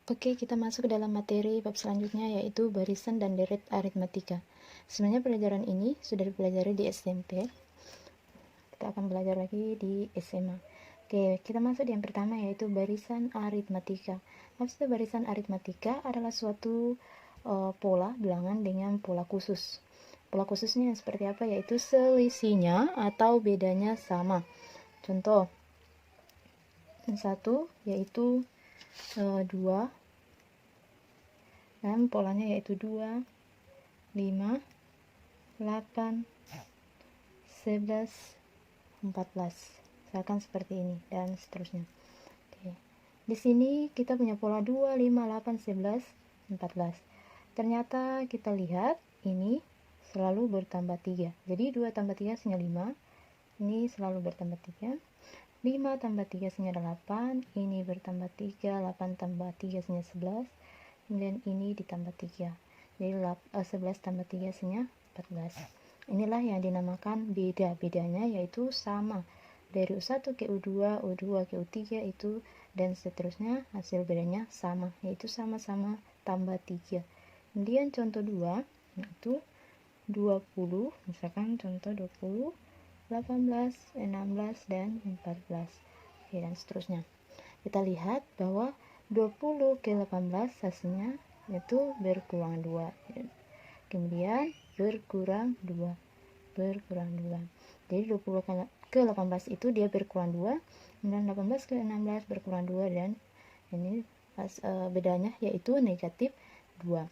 Oke, kita masuk ke dalam materi bab selanjutnya, yaitu barisan dan deret aritmatika. Sebenarnya pelajaran ini sudah dipelajari di SMP. Kita akan belajar lagi di SMA. Oke, kita masuk di yang pertama, yaitu barisan aritmatika. Apa itu barisan aritmatika? Adalah suatu pola bilangan dengan pola khusus. Pola khususnya seperti apa? Yaitu selisihnya atau bedanya sama. Contoh, yang satu yaitu 2, dan polanya yaitu 2, 5, 8, 11, 14. Misalkan seperti ini dan seterusnya. Oke. Di sini kita punya pola 2, 5, 8, 11, 14. Ternyata kita lihat ini selalu bertambah 3. Jadi 2 tambah 3 hasilnya 5. Ini selalu bertambah 3. 5 tambah 3 hasilnya 8. Ini bertambah 3. 8 tambah 3 hasilnya 11. Kemudian ini ditambah 3. Jadi 11 tambah 3 hasilnya 14. Inilah yang dinamakan beda. Bedanya yaitu sama. Dari U1 ke U2, U2 ke U3 itu dan seterusnya hasil bedanya sama, yaitu sama-sama tambah 3. Kemudian contoh 2 yaitu 20, misalkan contoh 20, 18, 16, dan 14. Oke, dan seterusnya. Kita lihat bahwa 20 ke 18 hasilnya yaitu berkurang 2. Kemudian berkurang 2. Jadi 20 ke 18 itu dia berkurang 2, dan 18 ke 16 berkurang 2, dan ini bedanya yaitu negatif 2.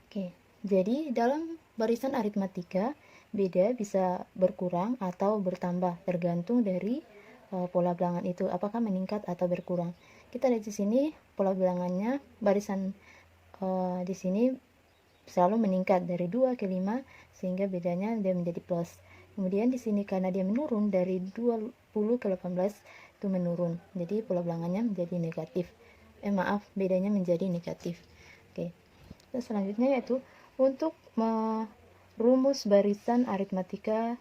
Oke, jadi dalam barisan aritmatika beda bisa berkurang atau bertambah tergantung dari pola bilangan itu apakah meningkat atau berkurang. Kita lihat di sini pola bilangannya barisan di sini selalu meningkat dari 2 ke 5 sehingga bedanya dia menjadi plus. Kemudian di sini karena dia menurun dari 20 ke 18 itu menurun. Jadi pola bilangannya menjadi negatif. Bedanya menjadi negatif. Oke. Terus selanjutnya yaitu untuk rumus barisan aritmatika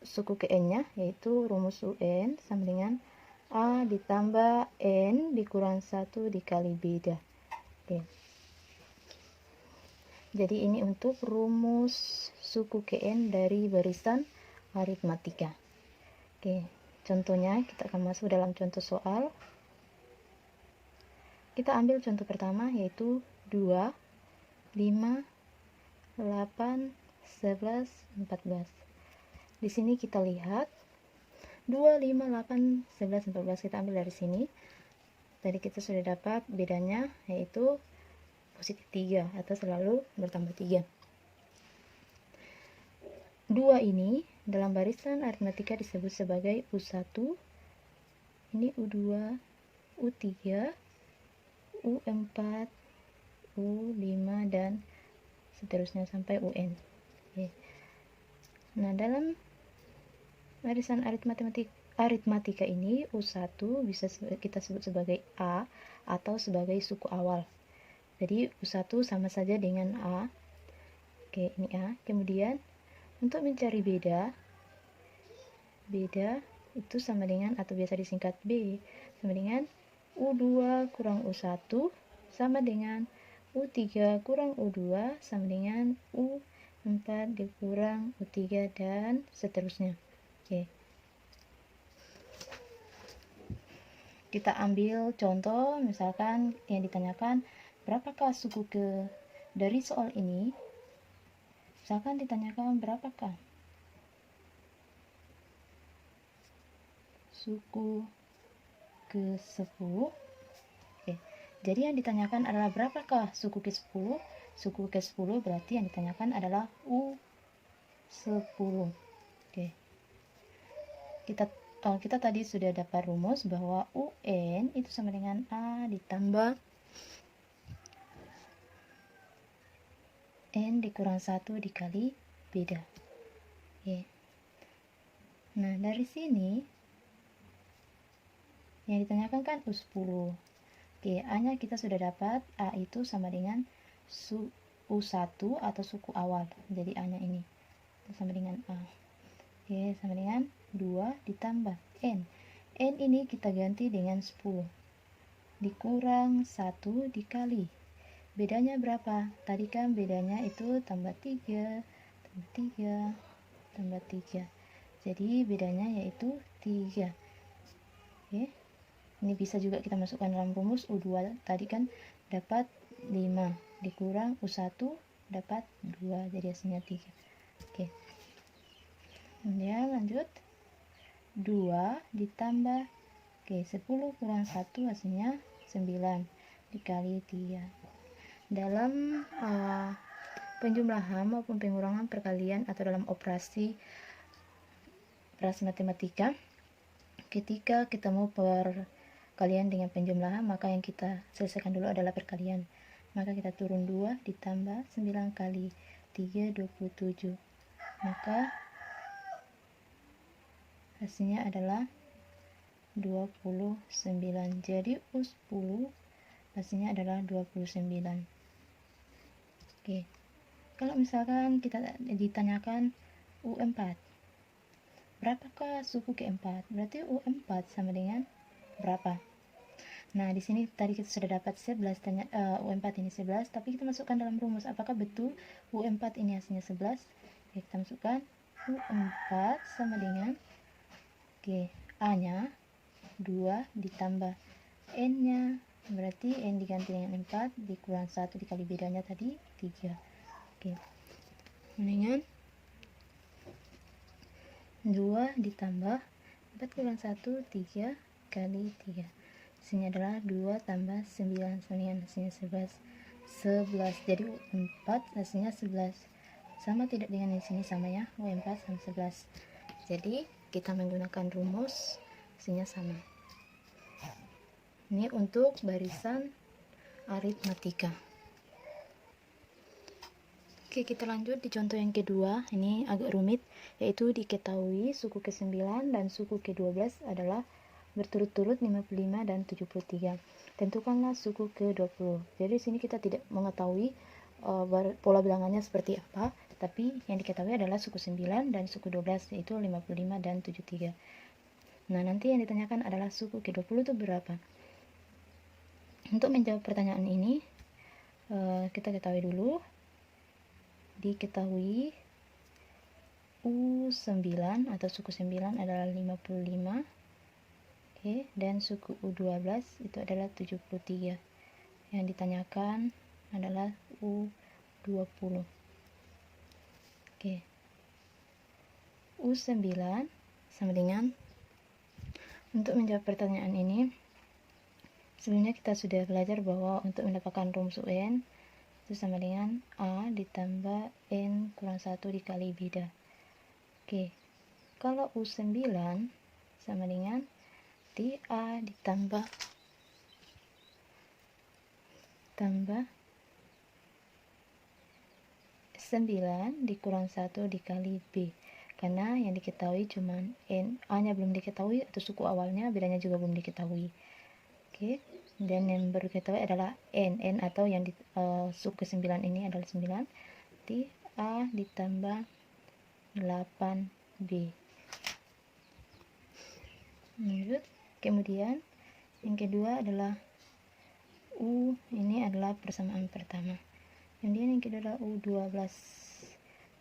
suku ke n-nya, yaitu rumus UN sama dengan A ditambah N dikurang 1 dikali beda. Oke. Jadi ini untuk rumus suku Kn dari barisan aritmatika. Oke, contohnya kita akan masuk dalam contoh soal. Kita ambil contoh pertama yaitu 2, 5, 8, 11, 14. Di sini kita lihat 2, 5, 8, 11, 14 kita ambil dari sini. Tadi kita sudah dapat bedanya yaitu positif 3 atau selalu bertambah 3. 2 ini dalam barisan aritmatika disebut sebagai U1, ini U2, U3, U4, U5, dan seterusnya sampai UN. Oke. Nah, dalam barisan aritmatika ini U1 bisa kita sebut sebagai A atau sebagai suku awal. Jadi U1 sama saja dengan A. Oke, ini A. Kemudian untuk mencari beda itu sama dengan atau biasa disingkat B sama dengan U2 kurang U1 sama dengan U3 kurang U2 sama dengan U4 dikurang U3 dan seterusnya. Oke. Kita ambil contoh, misalkan yang ditanyakan berapakah suku ke dari soal ini. Misalkan ditanyakan berapakah suku ke 10. Oke. Jadi yang ditanyakan adalah berapakah suku ke 10. Suku ke 10 berarti yang ditanyakan adalah U10. Oke. Kita tadi sudah dapat rumus bahwa UN itu sama dengan A ditambah N dikurang 1 dikali beda. Oke. Nah, dari sini yang ditanyakan kan U10. Oke, A-nya kita sudah dapat. A itu sama dengan U1 atau suku awal. Jadi A-nya ini sama dengan A. Oke, sama dengan 2 ditambah N. N ini kita ganti dengan 10. dikurang 1 dikali. Bedanya berapa? Tadi kan bedanya itu tambah 3, tambah 3, tambah 3. Jadi bedanya yaitu 3. Oke. Ini bisa juga kita masukkan dalam rumus U2 tadi kan dapat 5 dikurang U1 dapat 2, jadi hasilnya 3. Oke. Kemudian lanjut 2 ditambah 10 kurang 1 hasilnya 9 dikali 3. Dalam penjumlahan maupun pengurangan perkalian atau dalam operasi matematika, ketika kita mau perkalian dengan penjumlahan, maka yang kita selesaikan dulu adalah perkalian. Maka kita turun 2 ditambah 9 kali 3, 27. Maka hasilnya adalah 29. Jadi U10 hasilnya adalah 29. Oke. Kalau misalkan kita ditanyakan U4, berapakah suku ke-4? Berarti U4 sama dengan berapa? Nah, di sini tadi kita sudah dapat 11, U4 ini 11, tapi kita masukkan dalam rumus. Apakah betul U4 ini hasilnya 11? Oke, kita masukkan U4 sama dengan A-nya 2 ditambah N-nya, berarti N diganti dengan 4 dikurang 1 dikali bedanya tadi 3. Oke. Dengan 2 ditambah 4 kurang 1 3 kali 3. Hasilnya adalah 2 tambah 9 sama dengan hasilnya 11. Jadi U4 hasilnya 11. Sama tidak dengan di sini sama ya, U4 sama 11. Jadi kita menggunakan rumus hasilnya sama. Ini untuk barisan aritmatika. Oke, kita lanjut di contoh yang kedua. Ini agak rumit, yaitu diketahui suku ke-9 dan suku ke-12 adalah berturut-turut 55 dan 73. Tentukanlah suku ke-20. Jadi di sini kita tidak mengetahui pola bilangannya seperti apa, tapi yang diketahui adalah suku 9 dan suku 12, yaitu 55 dan 73. Nah, nanti yang ditanyakan adalah suku ke-20 itu berapa? Untuk menjawab pertanyaan ini, kita ketahui dulu, diketahui U9 atau suku 9 adalah 55, oke, dan suku U12 itu adalah 73. Yang ditanyakan adalah U20. Oke. U9 sama dengan, untuk menjawab pertanyaan ini, sebelumnya kita sudah belajar bahwa untuk mendapatkan rumus UN itu sama dengan A ditambah N kurang 1 dikali beda. Oke, kalau U9 sama dengan A ditambah 9 dikurang 1 dikali B. Karena yang diketahui cuma N, A-nya belum diketahui atau suku awalnya bedanya juga belum diketahui. Oke, dan yang baru diketahui adalah N atau yang suku 9 ini adalah 9 di A ditambah 8B. Lanjut, kemudian yang kedua adalah U, ini adalah persamaan pertama. Kemudian yang kedua adalah U12.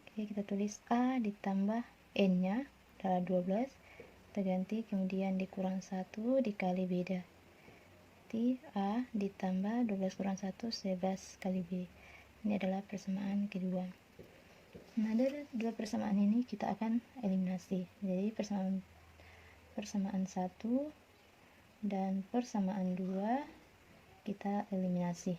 Oke, kita tulis A ditambah N-nya adalah 12, kita ganti, kemudian dikurang 1 dikali beda. A ditambah 12 kurang 1 11 kali B. Ini adalah persamaan kedua. Nah, dari dua persamaan ini kita akan eliminasi. Jadi persamaan 1 dan persamaan 2 kita eliminasi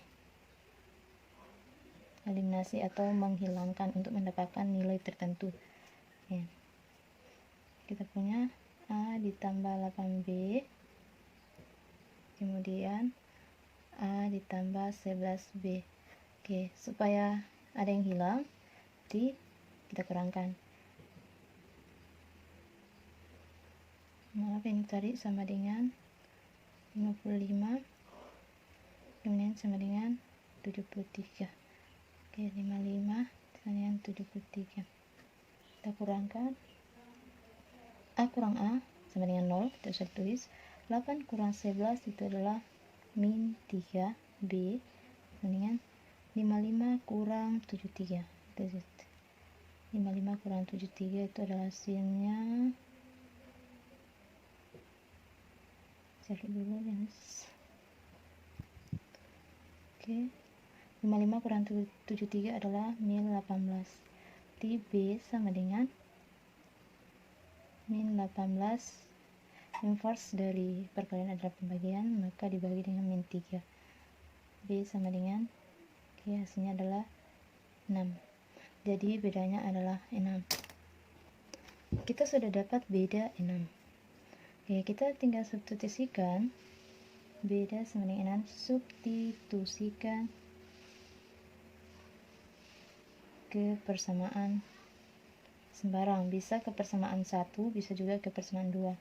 atau menghilangkan untuk mendapatkan nilai tertentu. Oke. Kita punya A ditambah 8B, kemudian A ditambah 11B. Oke, supaya ada yang hilang, kita kurangkan. Maaf, ini tadi sama dengan 55, kemudian sama dengan 73. Oke, 55 sama dengan 73. Kita kurangkan. A kurang A sama dengan 0, kita bisa tulis 8 kurang 11 itu adalah min 3B dengan 55 kurang 73. 55 kurang 73 itu adalah hasilnya, cari dulu guys. Oke, 55 kurang 73 adalah min 18. Di B sama dengan min 18, inverse dari perkalian adalah pembagian, maka dibagi dengan min 3. B sama dengan, oke, hasilnya adalah 6. Jadi bedanya adalah 6. Kita sudah dapat beda 6. Oke, kita tinggal substitusikan. Beda sama dengan 6, substitusikan ke persamaan sembarang. Bisa ke persamaan 1, bisa juga ke persamaan 2.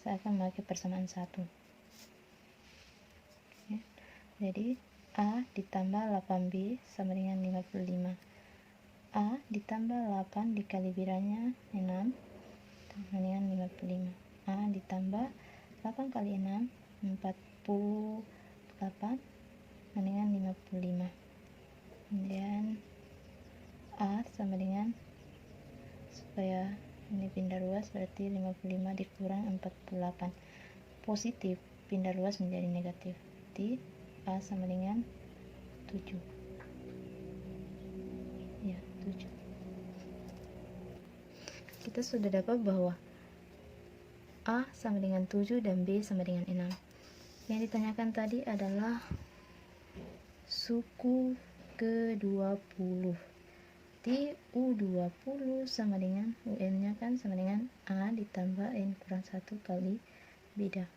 Saya akan memakai persamaan 1. Oke. Jadi A ditambah 8B sama dengan 55. A ditambah 8 dikali biranya 6 sama dengan 55. A ditambah 8 kali 6 48 sama dengan 55. Kemudian A sama dengan, supaya ini pindah ruas berarti 55 dikurang 48. Positif pindah ruas menjadi negatif. Di A sama dengan 7. Ya, 7. Kita sudah dapat bahwa A sama dengan 7 dan B sama dengan 6. Yang ditanyakan tadi adalah suku ke-20. Di U20 sama dengan UN-nya kan sama dengan A ditambah N kurang 1 kali beda.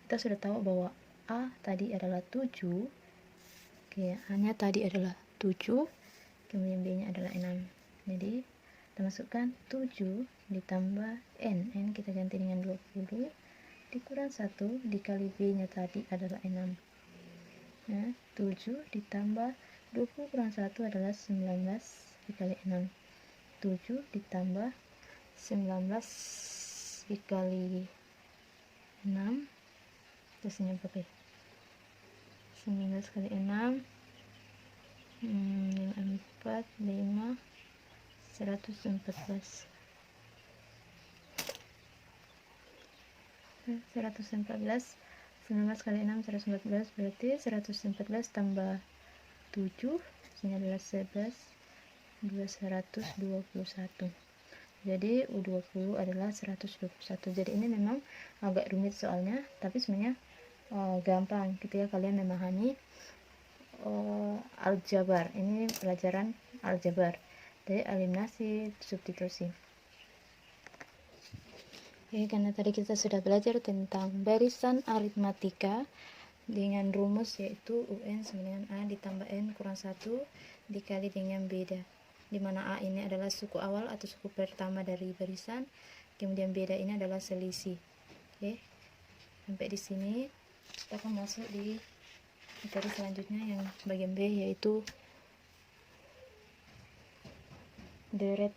Kita sudah tahu bahwa A tadi adalah 7. Oke, A-nya tadi adalah 7, kemudian B-nya adalah 6. Jadi kita masukkan 7 ditambah N kita ganti dengan 20 dikurang 1 dikali B-nya tadi adalah 6. Nah, 7 ditambah 20 kurang 1 adalah 19 dikali 6. 7 ditambah 19 dikali 6, hasilnya berapa ya? 19 kali 6 4, 5, 114. 19 kali 6 114, berarti 114 tambah 7 hasilnya adalah 11 121. Jadi U20 adalah 121. Jadi ini memang agak rumit soalnya, tapi sebenarnya gampang ketika kalian memahami aljabar. Ini pelajaran aljabar dari eliminasi substitusi. Oke, karena tadi kita sudah belajar tentang barisan aritmatika dengan rumus yaitu UN sama dengan A ditambah N kurang 1 dikali dengan beda, dimana A ini adalah suku awal atau suku pertama dari barisan, kemudian beda ini adalah selisih. Oke, sampai di sini kita akan masuk di materi selanjutnya yang bagian B, yaitu deret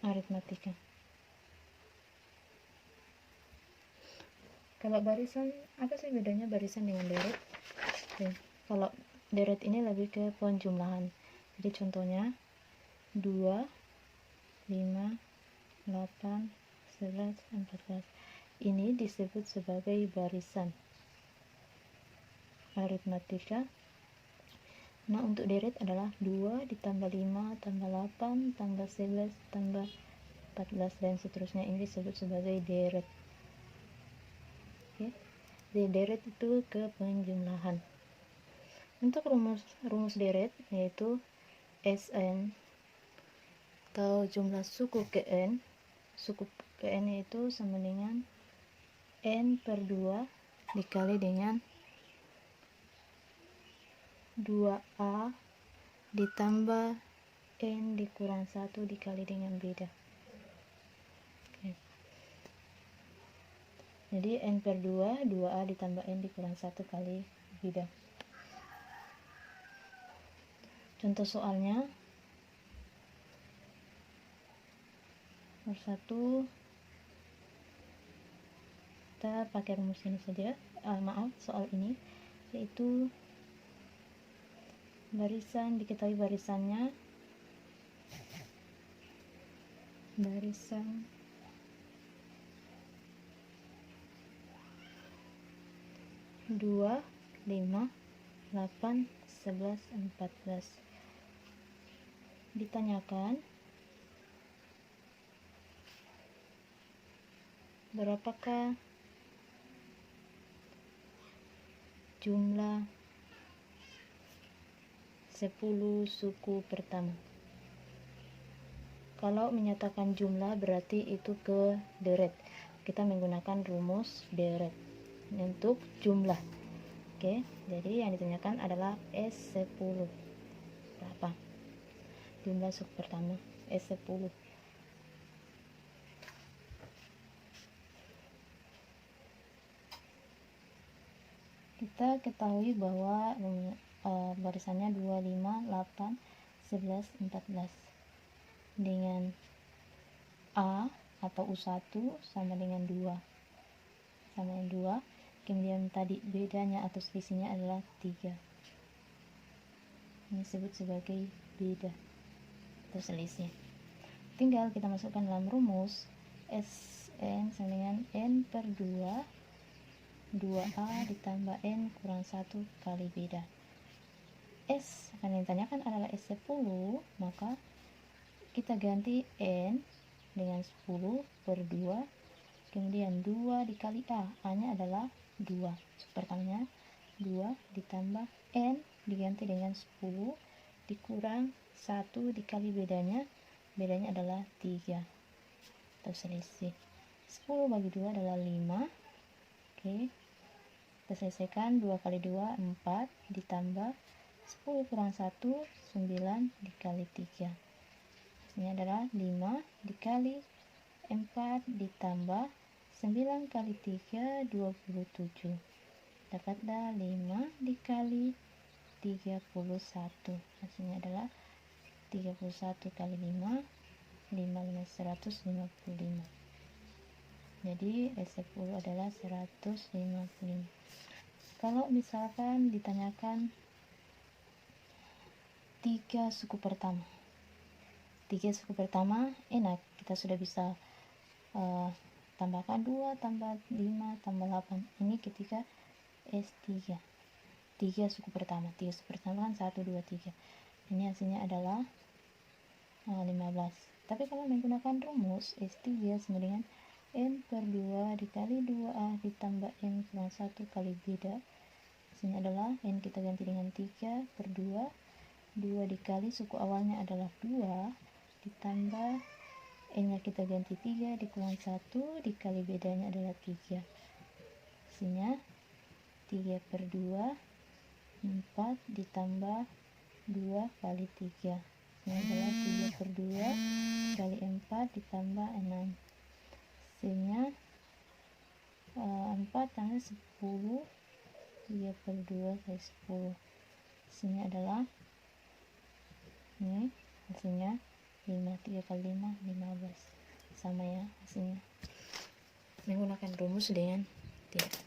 aritmatika. Kalau barisan, apa sih bedanya barisan dengan deret? Oke, kalau deret ini lebih ke penjumlahan. Jadi contohnya 2, 5, 8, 11, 14. Ini disebut sebagai barisan aritmatika. Nah, untuk deret adalah 2 ditambah 5 tambah 8 tambah 11 tambah 14 dan seterusnya. Ini disebut sebagai deret. Oke. Jadi deret itu ke penjumlahan. Untuk rumus deret yaitu Sn atau jumlah suku ke n. Suku ke n yaitu sama dengan n per 2 dikali dengan 2a ditambah n dikurang 1 dikali dengan beda. Oke. Jadi n per 2, 2a ditambah n dikurang 1 kali beda. Contoh soalnya nomor 1, kita pakai rumus ini saja, maaf soal ini, yaitu barisan diketahui barisan 2, 5, 8, 11, 14. Ditanyakan berapakah jumlah 10 suku pertama. Kalau menyatakan jumlah berarti itu ke deret. Kita menggunakan rumus deret untuk jumlah. Oke, jadi yang ditanyakan adalah S10. Berapa jumlah suku pertama S10? Kita ketahui bahwa barisannya 2, 5, 8, 11, 14 dengan A atau U1 sama dengan 2, kemudian tadi bedanya atau selisihnya adalah 3. Ini disebut sebagai beda atau selisih. Tinggal kita masukkan dalam rumus Sn sama dengan N per 2A ditambah N kurang 1 kali beda. S yang ditanyakan adalah S10, maka kita ganti N dengan 10 per 2, kemudian 2 dikali A nya adalah 2, pertamanya 2 ditambah N diganti dengan 10 dikurang 1 dikali bedanya adalah 3 atau selisih. 10 bagi 2 adalah 5. Oke, kita selesaikan. 2 kali 2 4 ditambah 10 kurang 1 9 dikali 3. Ini adalah 5 dikali 4 ditambah 9 kali 3 27. Dapatlah 5 dikali 31. Hasilnya adalah 31 kali 5 155. Jadi S10 adalah 155. Kalau misalkan ditanyakan 3 suku pertama, enak, kita sudah bisa tambahkan 2 tambah 5 tambah 8. Ini ketika S3. 3 suku pertama kan 1, 2, 3. Ini hasilnya adalah 15. Tapi kalau menggunakan rumus S3 sama dengan N per 2 dikali 2A ditambah N kurang 1 kali beda, hasilnya adalah N kita ganti dengan 3 per 2 dikali suku awalnya adalah 2 ditambah N nya kita ganti 3 dikurang 1 dikali bedanya adalah 3. Hasilnya 3 per 2 4 ditambah 2 kali 3. Ini adalah 3 per 2 kali 4 ditambah 6. Hasilnya 4 tambah 10. 3 per 2 kali 10. Hasilnya adalah ini, hasilnya 5. 3 kali 5 15. Sama ya hasilnya. Menggunakan rumus dengan tidak.